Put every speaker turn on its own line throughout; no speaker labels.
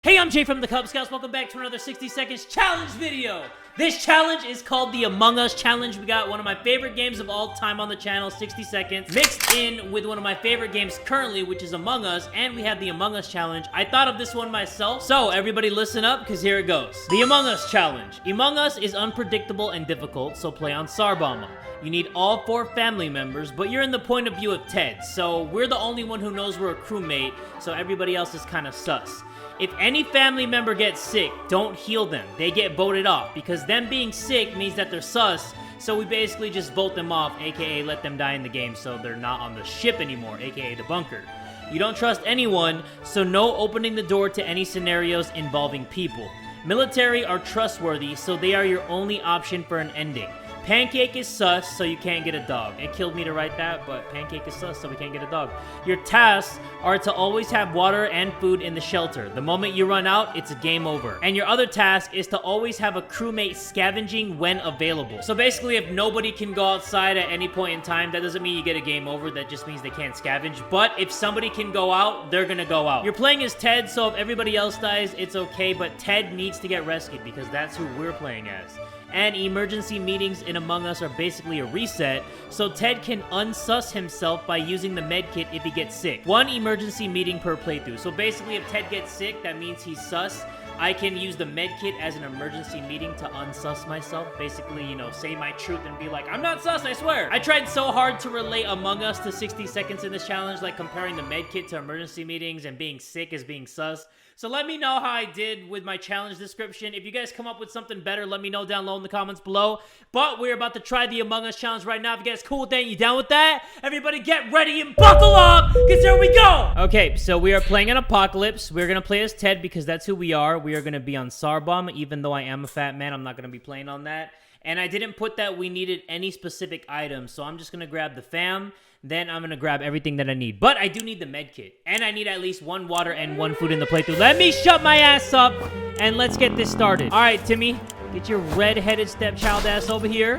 Hey, I'm Jay from the Kubz Scouts. Welcome back to another 60 seconds challenge video. This challenge is called the Among Us challenge. We got one of my favorite games of all time on the channel, 60 seconds, mixed in with one of my favorite games currently, which is Among Us, and we have the Among Us challenge. I thought of this one myself, so everybody listen up, because here it goes. The Among Us challenge. Among Us is unpredictable and difficult, so play on Sarbama. You need all 4 family members, but you're in the point of view of Ted, so we're the only one who knows we're a crewmate, so everybody else is kind of sus. If any family member gets sick, don't heal them. They get voted off, because them being sick means that they're sus, so we basically just vote them off, aka let them die in the game so they're not on the ship anymore, aka the bunker. You don't trust anyone, so no opening the door to any scenarios involving people. Military are trustworthy, so they are your only option for an ending. Pancake is sus, so you can't get a dog. It killed me to write that, but Pancake is sus, so we can't get a dog. Your tasks are to always have water and food in the shelter. The moment you run out, it's a game over. And your other task is to always have a crewmate scavenging when available. So basically, if nobody can go outside at any point in time, that doesn't mean you get a game over. That just means they can't scavenge. But if somebody can go out, they're gonna go out. You're playing as Ted, so if everybody else dies, it's okay, but Ted needs to get rescued because that's who we're playing as. And emergency meetings in Among Us are basically a reset, so Ted can unsus himself by using the medkit if he gets sick. 1 emergency meeting per playthrough. So basically, if Ted gets sick, that means he's sus. I can use the medkit as an emergency meeting to unsus myself. Basically, you know, say my truth and be like, I'm not sus, I swear. I tried so hard to relate Among Us to 60 seconds in this challenge, like comparing the medkit to emergency meetings and being sick as being sus. So let me know how I did with my challenge description. If you guys come up with something better, let me know down low in the comments below. But we're about to try the Among Us challenge right now. If you guys cool with that, you down with that? Everybody get ready and buckle up, because here we go! Okay, so we are playing an apocalypse. We're gonna play as Ted because that's who we are. We are gonna be on Sarbama. Even though I am a fat man, I'm not gonna be playing on that. And I didn't put that we needed any specific items, so I'm just gonna grab the fam. Then I'm gonna grab everything that I need. But I do need the med kit. And I need at least 1 water and 1 food in the playthrough. Let me shut my ass up and let's get this started. Alright, Timmy. Get your red-headed stepchild ass over here.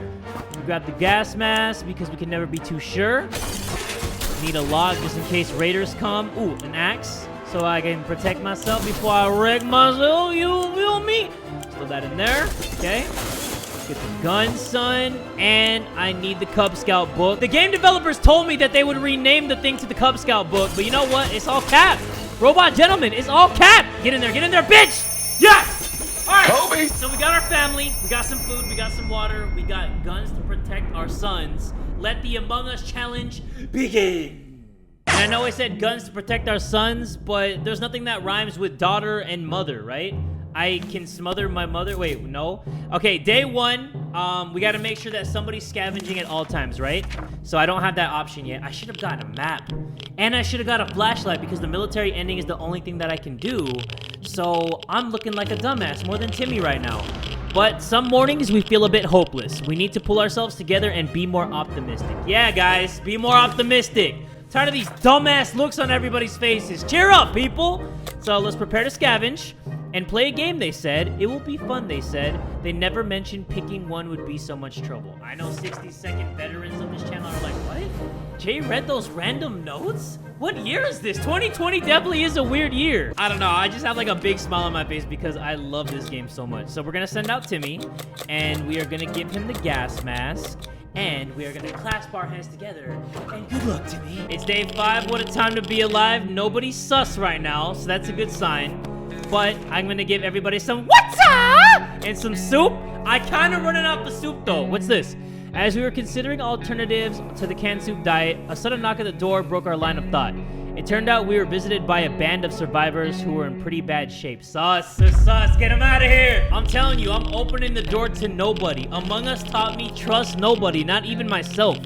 We grab the gas mask because we can never be too sure. Need a log just in case raiders come. Ooh, an axe. So I can protect myself before I wreck myself. You feel me? Throw that in there. Okay. Get the gun, son, and I need the Kubz Scout book. The game developers told me that they would rename the thing to the Kubz Scout book, but you know what? It's all cap. Robot gentleman, it's all cap. Get in there, bitch! Yes! All right, Kobe. So we got our family, we got some food, we got some water, we got guns to protect our sons. Let the Among Us challenge begin. And I know I said guns to protect our sons, but there's nothing that rhymes with daughter and mother, right? I can smother my mother. Wait, no. Okay, day 1, we got to make sure that somebody's scavenging at all times, right? So I don't have that option yet. I should have gotten a map. And I should have got a flashlight because the military ending is the only thing that I can do. So I'm looking like a dumbass, more than Timmy right now. But some mornings we feel a bit hopeless. We need to pull ourselves together and be more optimistic. Yeah, guys, be more optimistic. Tired of these dumbass looks on everybody's faces. Cheer up, people. So let's prepare to scavenge. And play a game, they said. It will be fun, they said. They never mentioned picking one would be so much trouble. I know 60-second veterans of this channel are like, what? Jay read those random notes? What year is this? 2020 definitely is a weird year. I don't know. I just have like a big smile on my face because I love this game so much. So we're going to send out Timmy. And we are going to give him the gas mask. And we are going to clasp our hands together. And good luck, Timmy. It's day 5. What a time to be alive. Nobody's sus right now. So that's a good sign. But I'm gonna give everybody some what's up and some soup. I kind of running out the soup though. What's this? As we were considering alternatives to the canned soup diet, a sudden knock at the door broke our line of thought. It turned out we were visited by a band of survivors who were in pretty bad shape. Sus, they're sus, get them out of here. I'm telling you, I'm opening the door to nobody. Among Us taught me trust nobody, not even myself.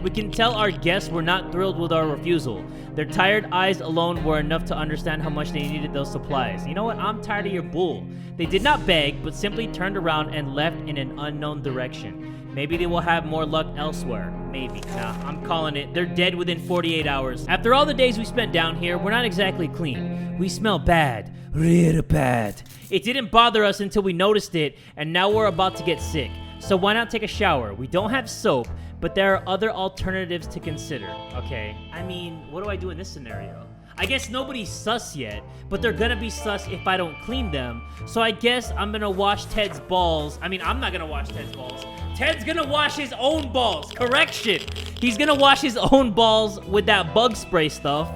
We can tell our guests were not thrilled with our refusal. Their tired eyes alone were enough to understand how much they needed those supplies. You know what? I'm tired of your bull. They did not beg, but simply turned around and left in an unknown direction. Maybe they will have more luck elsewhere. Maybe. Nah, I'm calling it. They're dead within 48 hours. After all the days we spent down here, we're not exactly clean. We smell bad. Real bad. It didn't bother us until we noticed it, and now we're about to get sick. So why not take a shower? We don't have soap, but there are other alternatives to consider. Okay, I mean, what do I do in this scenario? I guess nobody's sus yet, but they're gonna be sus if I don't clean them. So I guess I'm gonna wash Ted's balls. I mean, I'm not gonna wash Ted's balls. Ted's gonna wash his own balls. Correction. He's gonna wash his own balls with that bug spray stuff.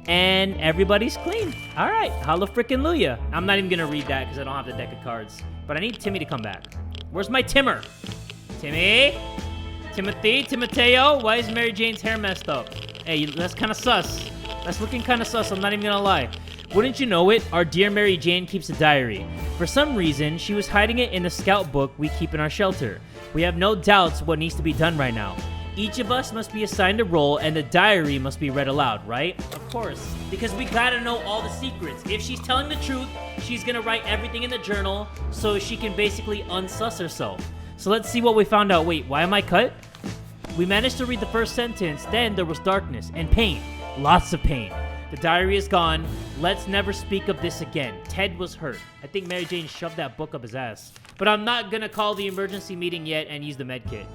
And everybody's clean. All right, holla frickin' Luya. I'm not even gonna read that because I don't have the deck of cards. But I need Timmy to come back. Where's my Timmer? Timmy? Timothy? Timoteo? Why is Mary Jane's hair messed up? Hey, that's kind of sus. That's looking kind of sus, I'm not even gonna lie. Wouldn't you know it, our dear Mary Jane keeps a diary. For some reason, she was hiding it in the scout book we keep in our shelter. We have no doubts what needs to be done right now. Each of us must be assigned a role, and the diary must be read aloud, right? Of course. Because we gotta know all the secrets. If she's telling the truth, she's gonna write everything in the journal, so she can basically unsus herself. So let's see what we found out. Wait, why am I cut? We managed to read the first sentence, then there was darkness and pain. Lots of pain. The diary is gone. Let's never speak of this again. Ted was hurt. I think Mary Jane shoved that book up his ass. But I'm not gonna call the emergency meeting yet and use the medkit.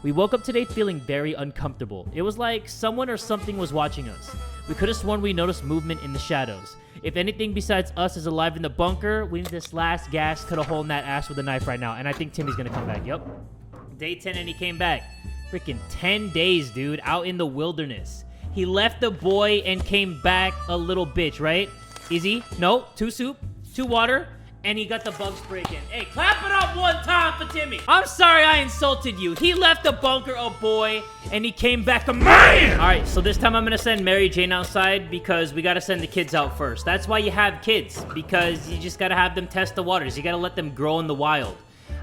We woke up today feeling very uncomfortable. It was like someone or something was watching us. We could have sworn we noticed movement in the shadows. If anything besides us is alive in the bunker, we need this last gas, cut a hole in that ass with a knife right now. And I think Timmy's gonna come back. Yup. Day 10 and he came back. Freaking 10 days, dude, out in the wilderness. He left the boy and came back a little bitch, right? Easy. No. 2 soup, 2 water. And he got the bug spray again. Hey, clap it up one time for Timmy. I'm sorry I insulted you. He left the bunker a boy, and he came back a man. All right, so this time I'm going to send Mary Jane outside because we got to send the kids out first. That's why you have kids, because you just got to have them test the waters. You got to let them grow in the wild.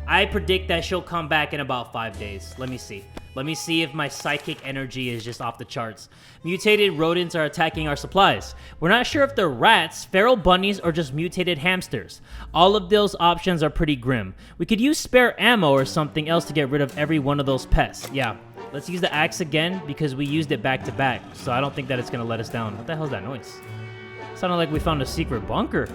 I predict that she'll come back in about 5 days. Let me see. Let me see if my psychic energy is just off the charts. Mutated rodents are attacking our supplies. We're not sure if they're rats, feral bunnies, or just mutated hamsters. All of those options are pretty grim. We could use spare ammo or something else to get rid of every one of those pests. Yeah, let's use the axe again because we used it back to back. So I don't think that it's going to let us down. What the hell is that noise? It sounded like we found a secret bunker.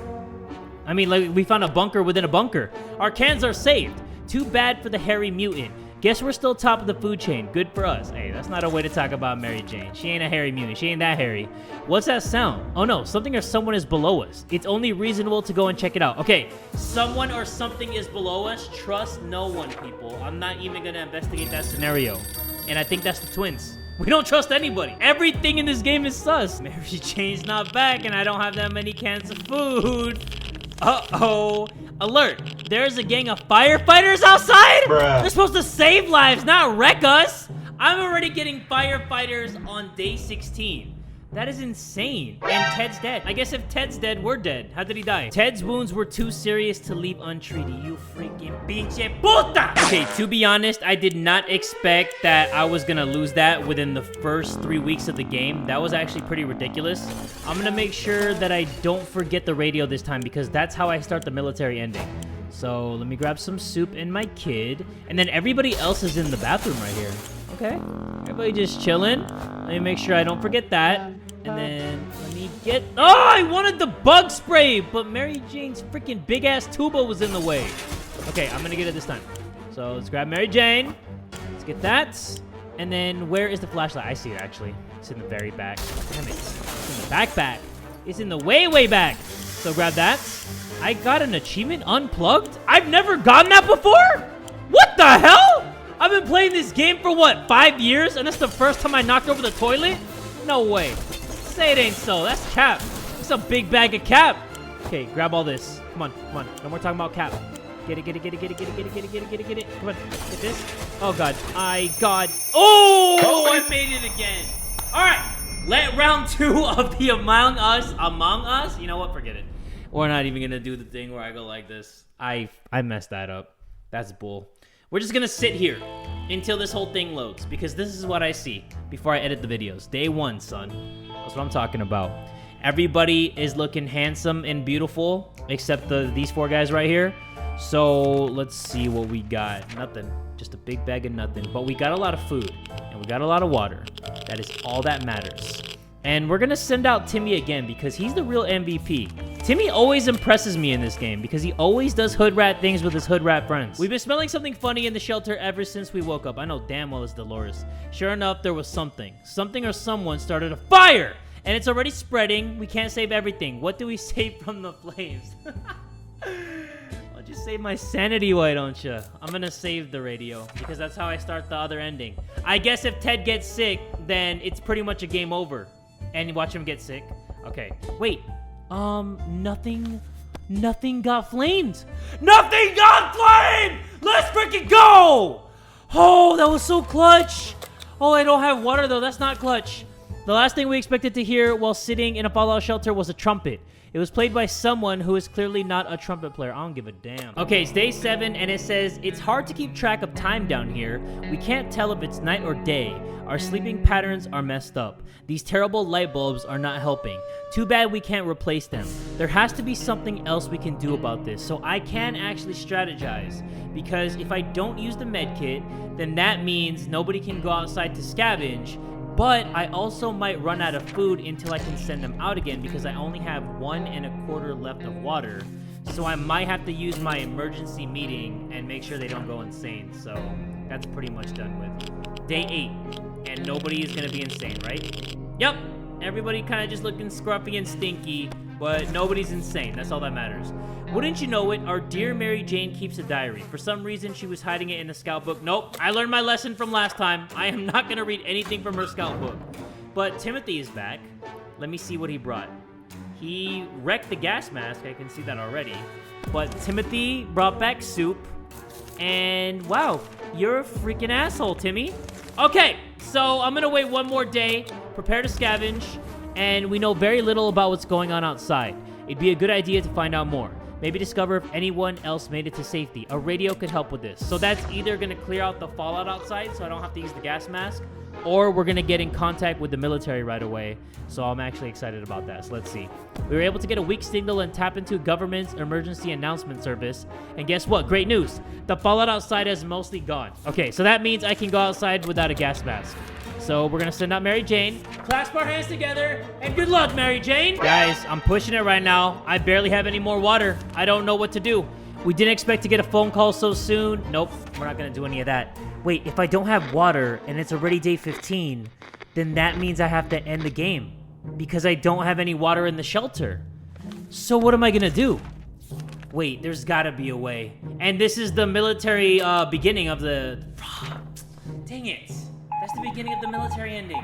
I mean, like we found a bunker within a bunker. Our cans are saved. Too bad for the hairy mutant. Guess we're still top of the food chain. Good for us. Hey, that's not a way to talk about Mary Jane. She ain't a hairy mutant. She ain't that hairy. What's that sound? Oh no, something or someone is below us. It's only reasonable to go and check it out. Okay, someone or something is below us. Trust no one, people. I'm not even gonna investigate that scenario. And I think that's the twins. We don't trust anybody. Everything in this game is sus. Mary Jane's not back and I don't have that many cans of food. Uh-oh. Alert. There's a gang of firefighters outside? Bruh. They're supposed to save lives, not wreck us. I'm already getting firefighters on day 16. That is insane. And Ted's dead. I guess if Ted's dead, we're dead. How did he die? Ted's wounds were too serious to leave untreated. You freaking pinche puta! Okay, to be honest, I did not expect that I was gonna lose that within the first 3 weeks of the game. That was actually pretty ridiculous. I'm gonna make sure that I don't forget the radio this time because that's how I start the military ending. So let me grab some soup and my kid. And then everybody else is in the bathroom right here. Okay, everybody just chilling. Let me make sure I don't forget that. And then let me get... Oh, I wanted the bug spray, but Mary Jane's freaking big-ass tuba was in the way. Okay, I'm gonna get it this time. So let's grab Mary Jane. Let's get that. And then where is the flashlight? I see it, actually. It's in the very back. Damn it. It's in the back. It's in the way back. So grab that. I got an achievement unplugged? I've never gotten that before? What the hell? I've been playing this game for, what, 5 years? And that's the first time I knocked over the toilet? No way. Say it ain't so. That's cap. It's a big bag of cap. Okay, grab all this. Come on. No more talking about cap. Get it. Come on, get this. Oh, God. Oh, I made it again. All right. Let round 2 of the Among Us. You know what? Forget it. We're not even going to do the thing where I go like this. I messed that up. That's bull. We're just gonna sit here until this whole thing loads because this is what I see before I edit the videos. Day 1, son. That's what I'm talking about. Everybody is looking handsome and beautiful except these 4 guys right here. So let's see what we got. Nothing. Just a big bag of nothing. But we got a lot of food and we got a lot of water. That is all that matters. And we're gonna send out Timmy again because he's the real MVP. Timmy always impresses me in this game because he always does hood rat things with his hood rat friends. We've been smelling something funny in the shelter ever since we woke up. I know damn well it's Dolores. Sure enough, there was something. Something or someone started a fire. And it's already spreading. We can't save everything. What do we save from the flames? Why don't you save my sanity, why don't you? I'm gonna save the radio because that's how I start the other ending. I guess if Ted gets sick, then it's pretty much a game over. And watch him get sick. Okay. Wait. Nothing got flamed. Nothing got flamed! Let's freaking go! Oh, that was so clutch. Oh, I don't have water though. That's not clutch. The last thing we expected to hear while sitting in a fallout shelter was a trumpet. It was played by someone who is clearly not a trumpet player. I don't give a damn. Okay, it's day 7, and it says, it's hard to keep track of time down here. We can't tell if it's night or day. Our sleeping patterns are messed up. These terrible light bulbs are not helping. Too bad we can't replace them. There has to be something else we can do about this, so I can actually strategize. Because if I don't use the medkit, then that means nobody can go outside to scavenge. But I also might run out of food until I can send them out again because I only have 1 1/4 left of water. So I might have to use my emergency meeting and make sure they don't go insane. So that's pretty much done with. Day 8, and nobody is going to be insane, right? Yep, everybody kind of just looking scruffy and stinky, but nobody's insane. That's all that matters. Wouldn't you know it, our dear Mary Jane keeps a diary. For some reason, she was hiding it in the scout book. Nope, I learned my lesson from last time. I am not going to read anything from her scout book. But Timothy is back. Let me see what he brought. He wrecked the gas mask. I can see that already. But Timothy brought back soup. And wow, you're a freaking asshole, Timmy. Okay, so I'm going to wait 1 more day, prepare to scavenge, and we know very little about what's going on outside. It'd be a good idea to find out more. Maybe discover if anyone else made it to safety. A radio could help with this. So that's either going to clear out the fallout outside so I don't have to use the gas mask, or we're going to get in contact with the military right away. So I'm actually excited about that. So let's see. We were able to get a weak signal and tap into government's emergency announcement service. And guess what? Great news. The fallout outside is mostly gone. Okay, so that means I can go outside without a gas mask. So we're going to send out Mary Jane. Clasp our hands together, and good luck, Mary Jane. Guys, I'm pushing it right now. I barely have any more water. I don't know what to do. We didn't expect to get a phone call so soon. Nope, we're not going to do any of that. Wait, if I don't have water, and it's already day 15, then that means I have to end the game. Because I don't have any water in the shelter. So what am I going to do? Wait, there's got to be a way. And this is the military beginning of the... Dang it. That's the beginning of the military ending.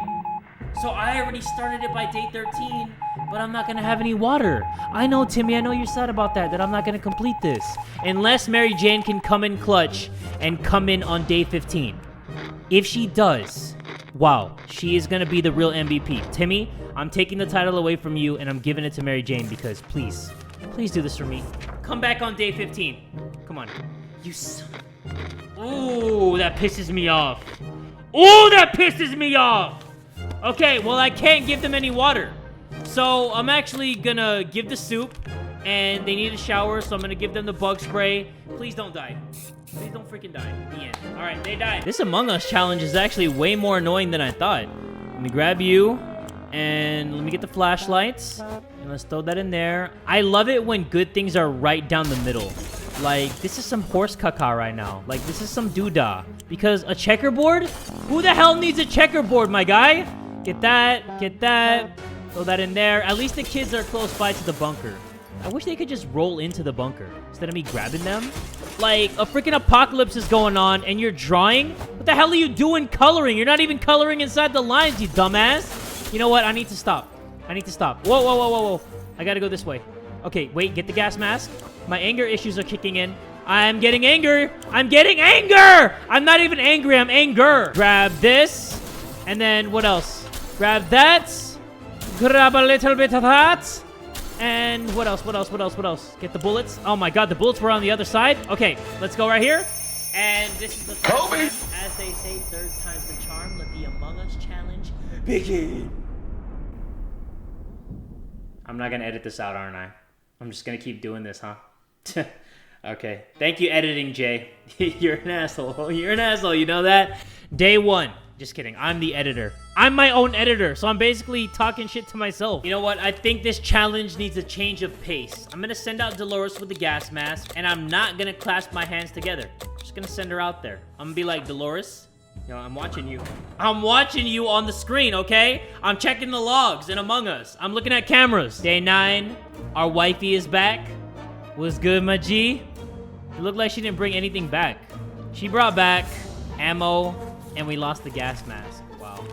So I already started it by day 13, but I'm not going to have any water. I know, Timmy, I know you're sad about that I'm not going to complete this. Unless Mary Jane can come in clutch and come in on day 15. If she does, wow, she is going to be the real MVP. Timmy, I'm taking the title away from you, and I'm giving it to Mary Jane because please do this for me. Come back on day 15. Come on. You son. Ooh, that pisses me off. Ooh, that pisses me off. Okay, well, I can't give them any water. So I'm actually gonna give the soup, and they need a shower, so I'm gonna give them the bug spray. Please don't die. Please don't freaking die. The end. All right, they died. This Among Us challenge is actually way more annoying than I thought. Let me grab you, and let me get the flashlights, and let's throw that in there. I love it when good things are right down the middle. Like, this is some horse caca right now. Like, this is some doodah. Because a checkerboard? Who the hell needs a checkerboard, my guy? Get that, get that. Throw that in there. At least the kids are close by to the bunker. I wish they could just roll into the bunker instead of me grabbing them. Like, a freaking apocalypse is going on and you're drawing? What the hell are you doing coloring? You're not even coloring inside the lines, you dumbass. You know what? I need to stop. I need to stop. Whoa, whoa, whoa, whoa, whoa. I gotta go this way. Okay, wait, get the gas mask. My anger issues are kicking in. I'm getting anger. I'm getting anger. I'm not even angry. I'm anger. Grab this. And then what else? Grab that. Grab a little bit of that. And what else? What else? What else? What else? Get the bullets. Oh my god, the bullets were on the other side. Okay, let's go right here. And this is the third time, as they say, third time's the charm. Let the Among Us challenge begin. I'm not gonna edit this out, aren't I? I'm just gonna keep doing this, huh? Okay. Thank you, editing, Jay. You're an asshole. You're an asshole. You know that? Day 1. Just kidding. I'm the editor. I'm my own editor, so I'm basically talking shit to myself. You know what? I think this challenge needs a change of pace. I'm gonna send out Dolores with the gas mask, and I'm not gonna clasp my hands together. I'm just gonna send her out there. I'm gonna be like, Dolores, Yo, I'm watching you. I'm watching you on the screen, okay? I'm checking the logs in Among Us. I'm looking at cameras. Day 9, our wifey is back. What's good, my G? It looked like she didn't bring anything back. She brought back ammo, and we lost the gas mask. Wow.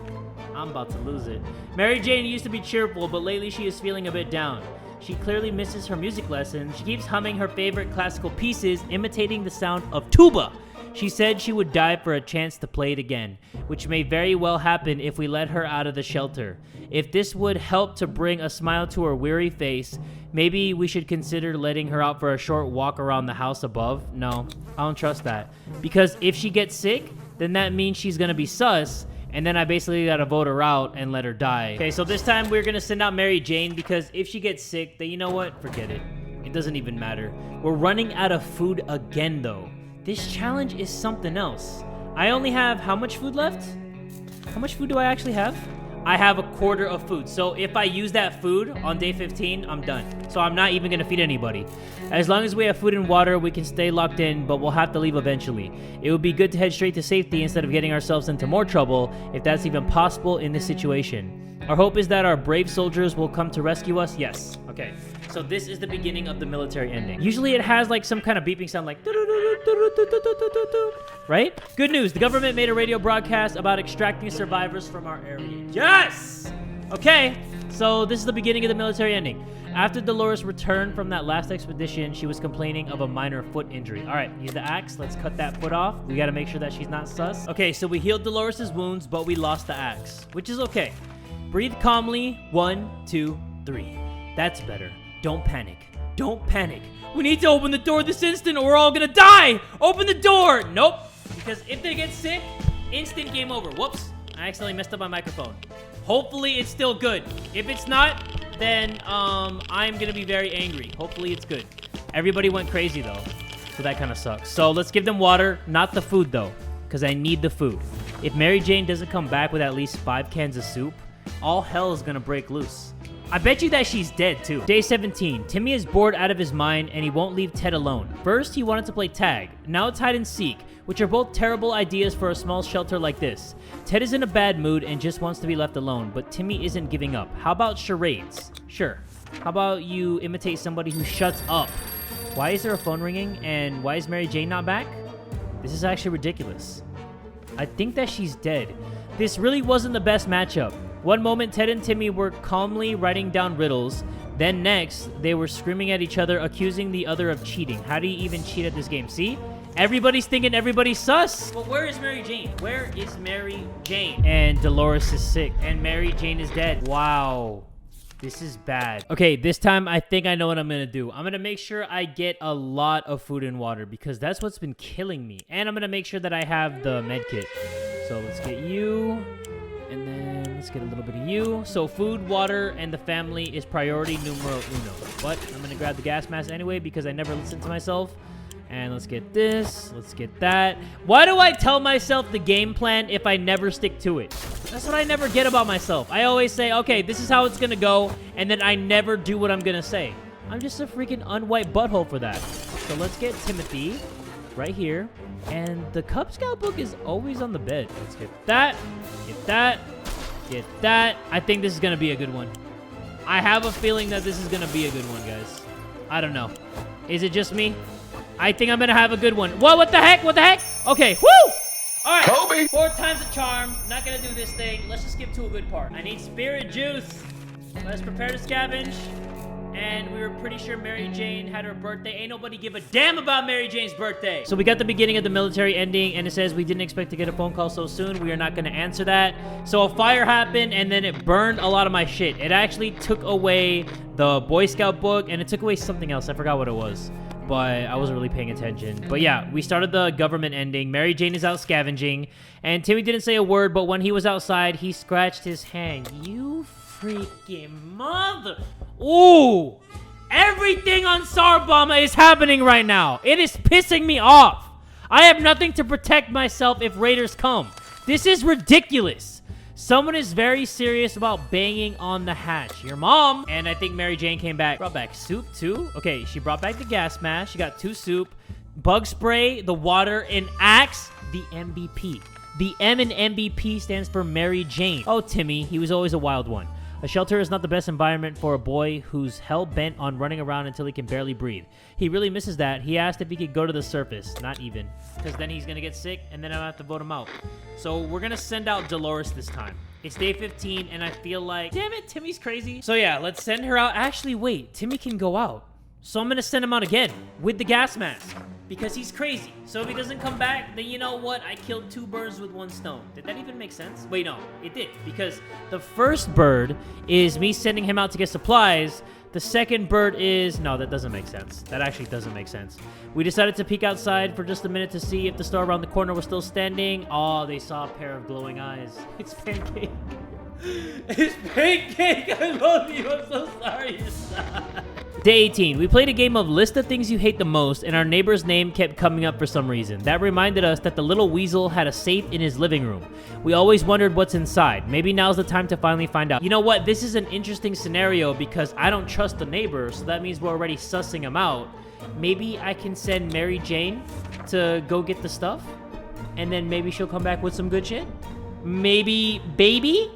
I'm about to lose it. Mary Jane used to be cheerful, but lately she is feeling a bit down. She clearly misses her music lessons. She keeps humming her favorite classical pieces, imitating the sound of tuba. She said she would die for a chance to play it again, which may very well happen if we let her out of the shelter. If this would help to bring a smile to her weary face, maybe we should consider letting her out for a short walk around the house above. No, I don't trust that. Because if she gets sick, then that means she's gonna be sus, and then I basically gotta vote her out and let her die. Okay, so this time we're gonna send out Mary Jane, because if she gets sick, then you know what? Forget it. It doesn't even matter. We're running out of food again, though. This challenge is something else. I only have how much food left? How much food do I actually have? I have a quarter of food. So if I use that food on day 15, I'm done. So I'm not even gonna feed anybody. As long as we have food and water, we can stay locked in, but we'll have to leave eventually. It would be good to head straight to safety instead of getting ourselves into more trouble, if that's even possible in this situation. Our hope is that our brave soldiers will come to rescue us. Yes. Okay. So this is the beginning of the military ending. Usually it has like some kind of beeping sound like... Right? Good news. The government made a radio broadcast about extracting survivors from our area. Yes! Okay. So this is the beginning of the military ending. After Dolores returned from that last expedition, she was complaining of a minor foot injury. All right, use the axe. Let's cut that foot off. We got to make sure that she's not sus. Okay, so we healed Dolores' wounds, but we lost the axe, which is okay. Breathe calmly. 1, 2, 3. That's better. Don't panic. Don't panic. We need to open the door this instant or we're all gonna die. Open the door. Nope. Because if they get sick, instant game over. Whoops. I accidentally messed up my microphone. Hopefully it's still good. If it's not, then I'm gonna be very angry. Hopefully it's good. Everybody went crazy though, so that kind of sucks. So let's give them water, not the food though, because I need the food. If Mary Jane doesn't come back with at least 5 cans of soup, all hell is gonna break loose. I bet you that she's dead too. Day 17. Timmy is bored out of his mind and he won't leave Ted alone. First, he wanted to play tag. Now it's hide and seek, which are both terrible ideas for a small shelter like this. Ted is in a bad mood and just wants to be left alone, but Timmy isn't giving up. How about charades? Sure. How about you imitate somebody who shuts up? Why is there a phone ringing and why is Mary Jane not back? This is actually ridiculous. I think that she's dead. This really wasn't the best matchup. One moment, Ted and Timmy were calmly writing down riddles. Then next, they were screaming at each other, accusing the other of cheating. How do you even cheat at this game? See? Everybody's thinking everybody's sus. But where is Mary Jane? Where is Mary Jane? And Dolores is sick. And Mary Jane is dead. Wow. This is bad. Okay, this time I think I know what I'm gonna do. I'm gonna make sure I get a lot of food and water because that's what's been killing me. And I'm gonna make sure that I have the medkit. So let's get you. And then let's get a little bit of you. So food, water, and the family is priority numero uno. But I'm going to grab the gas mask anyway because I never listen to myself. And let's get this. Let's get that. Why do I tell myself the game plan if I never stick to it? That's what I never get about myself. I always say, okay, this is how it's going to go. And then I never do what I'm going to say. I'm just a freaking unwhite butthole for that. So let's get Timothy right here. And the Kubz Scout book is always on the bed. Let's get that. Get that. Get that. I think this is going to be a good one. I have a feeling that this is going to be a good one, guys. I don't know. Is it just me? I think I'm going to have a good one. What the heck? What the heck? Okay. Woo! All right. Kobe. 4 times a charm. Not going to do this thing. Let's just skip to a good part. I need spirit juice. Let's prepare to scavenge. And we were pretty sure Mary Jane had her birthday. Ain't nobody give a damn about Mary Jane's birthday. So we got the beginning of the military ending, and it says we didn't expect to get a phone call so soon. We are not going to answer that. So a fire happened, and then it burned a lot of my shit. It actually took away the Boy Scout book, and it took away something else. I forgot what it was, but I wasn't really paying attention. But yeah, we started the government ending. Mary Jane is out scavenging, and Timmy didn't say a word, but when he was outside, he scratched his hand. You freaking mother... Ooh! Everything on Sarbama is happening right now. It is pissing me off. I have nothing to protect myself if raiders come. This is ridiculous. Someone is very serious about banging on the hatch. Your mom. And I think Mary Jane came back. Brought back soup too. Okay, she brought back the gas mask. She got 2 soup, bug spray, the water, an axe, the MVP. The M in MVP stands for Mary Jane. Oh, Timmy, he was always a wild one. A shelter is not the best environment for a boy who's hell-bent on running around until he can barely breathe. He really misses that. He asked if he could go to the surface. Not even. Because then he's going to get sick, and then I'll have to vote him out. So we're going to send out Dolores this time. It's day 15, and I feel like, damn it, Timmy's crazy. So yeah, let's send her out. Actually, wait, Timmy can go out. So I'm going to send him out again with the gas mask. Because he's crazy. So if he doesn't come back, then you know what? I killed 2 birds with 1 stone. Did that even make sense? Wait, no, it did. Because the first bird is me sending him out to get supplies. The second bird is... No, that doesn't make sense. That actually doesn't make sense. We decided to peek outside for just a minute to see if the store around the corner was still standing. Oh, they saw a pair of glowing eyes. It's Pancake. It's Pancake. I love you. I'm so sorry. Day 18. We played a game of list of things you hate the most, and our neighbor's name kept coming up for some reason. That reminded us that the little weasel had a safe in his living room. We always wondered what's inside. Maybe now's the time to finally find out. You know what? This is an interesting scenario because I don't trust the neighbor, so that means we're already sussing him out. Maybe I can send Mary Jane to go get the stuff, and then maybe she'll come back with some good shit? Maybe Baby?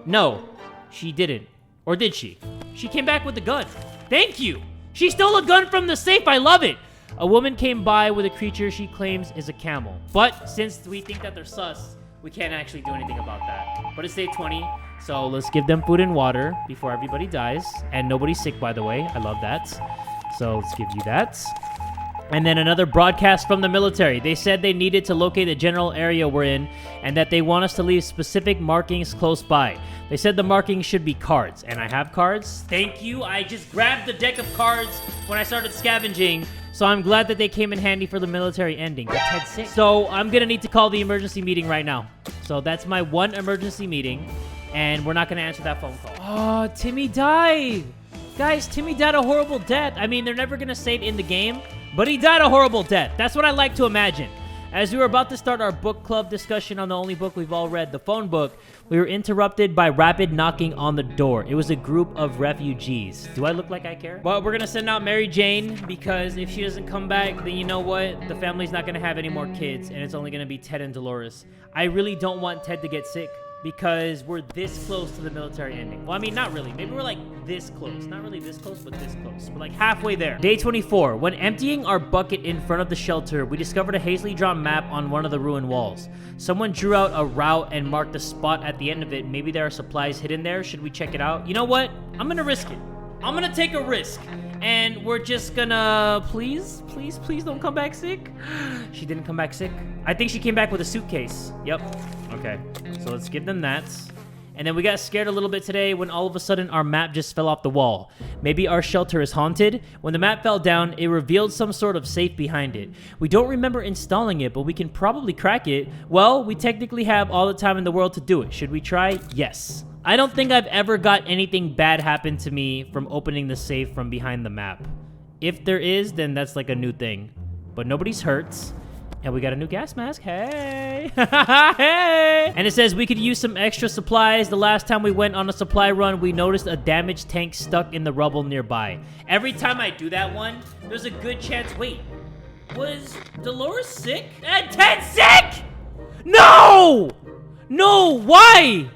No, she didn't. Or did she? She came back with the gun. Thank you! She stole a gun from the safe! I love it! A woman came by with a creature she claims is a camel. But since we think that they're sus, we can't actually do anything about that. But it's day 20, so let's give them food and water before everybody dies. And nobody's sick, by the way. I love that. So let's give you that. And then another broadcast from the military. They said they needed to locate the general area we're in and that they want us to leave specific markings close by. They said the markings should be cards. And I have cards. Thank you. I just grabbed the deck of cards when I started scavenging. So I'm glad that they came in handy for the military ending. But Ted's sick. So I'm going to need to call the emergency meeting right now. So that's my one emergency meeting. And we're not going to answer that phone call. Oh, Timmy died. Guys, Timmy died a horrible death. I mean, they're never going to say it in the game. But he died a horrible death. That's what I like to imagine. As we were about to start our book club discussion on the only book we've all read, the phone book, we were interrupted by rapid knocking on the door. It was a group of refugees. Do I look like I care? Well, we're going to send out Mary Jane because if she doesn't come back, then you know what? The family's not going to have any more kids, and it's only going to be Ted and Dolores. I really don't want Ted to get sick because we're this close to the military ending. Well, I mean, not really. Maybe we're like this close. Not really this close, but this close. We're like halfway there. Day 24. When emptying our bucket in front of the shelter, we discovered a hastily drawn map on one of the ruined walls. Someone drew out a route and marked a spot at the end of it. Maybe there are supplies hidden there. Should we check it out? You know what? I'm gonna risk it. I'm gonna take a risk. And we're just gonna... Please don't come back sick. She didn't come back sick. I think she came back with a suitcase. Yep. Okay. So let's give them that. And then we got scared a little bit today when all of a sudden our map just fell off the wall. Maybe our shelter is haunted. When the map fell down, it revealed some sort of safe behind it. We don't remember installing it, but we can probably crack it. Well, we technically have all the time in the world to do it. Should we try? Yes. I don't think I've ever got anything bad happen to me from opening the safe from behind the map. If there is, then that's like a new thing. But nobody's hurt. And we got a new gas mask. Hey! Hey! And it says we could use some extra supplies. The last time we went on a supply run, we noticed a damaged tank stuck in the rubble nearby. Every time I do that one, there's a good chance... Wait. Was Dolores sick? And Ted's sick?! No! No! Why?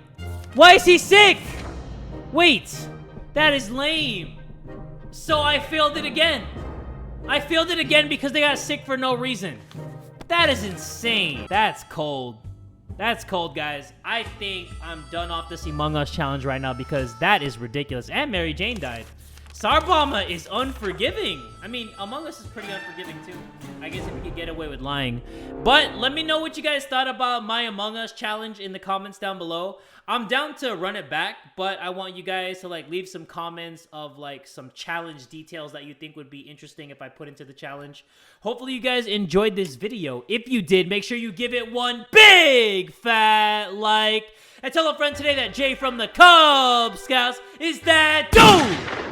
Why is he sick? Wait. That is lame. So I failed it again. I failed it again because they got sick for no reason. That is insane. That's cold. That's cold, guys. I think I'm done off this Among Us challenge right now because that is ridiculous. And Mary Jane died. Sarbama is unforgiving. I mean, Among Us is pretty unforgiving too. I guess if you could get away with lying. But let me know what you guys thought about my Among Us challenge in the comments down below. I'm down to run it back, but I want you guys to like leave some comments of like some challenge details that you think would be interesting if I put into the challenge. Hopefully you guys enjoyed this video. If you did, make sure you give it one big fat like. And tell a friend today that Jay from the Kubz Scouts is that dude!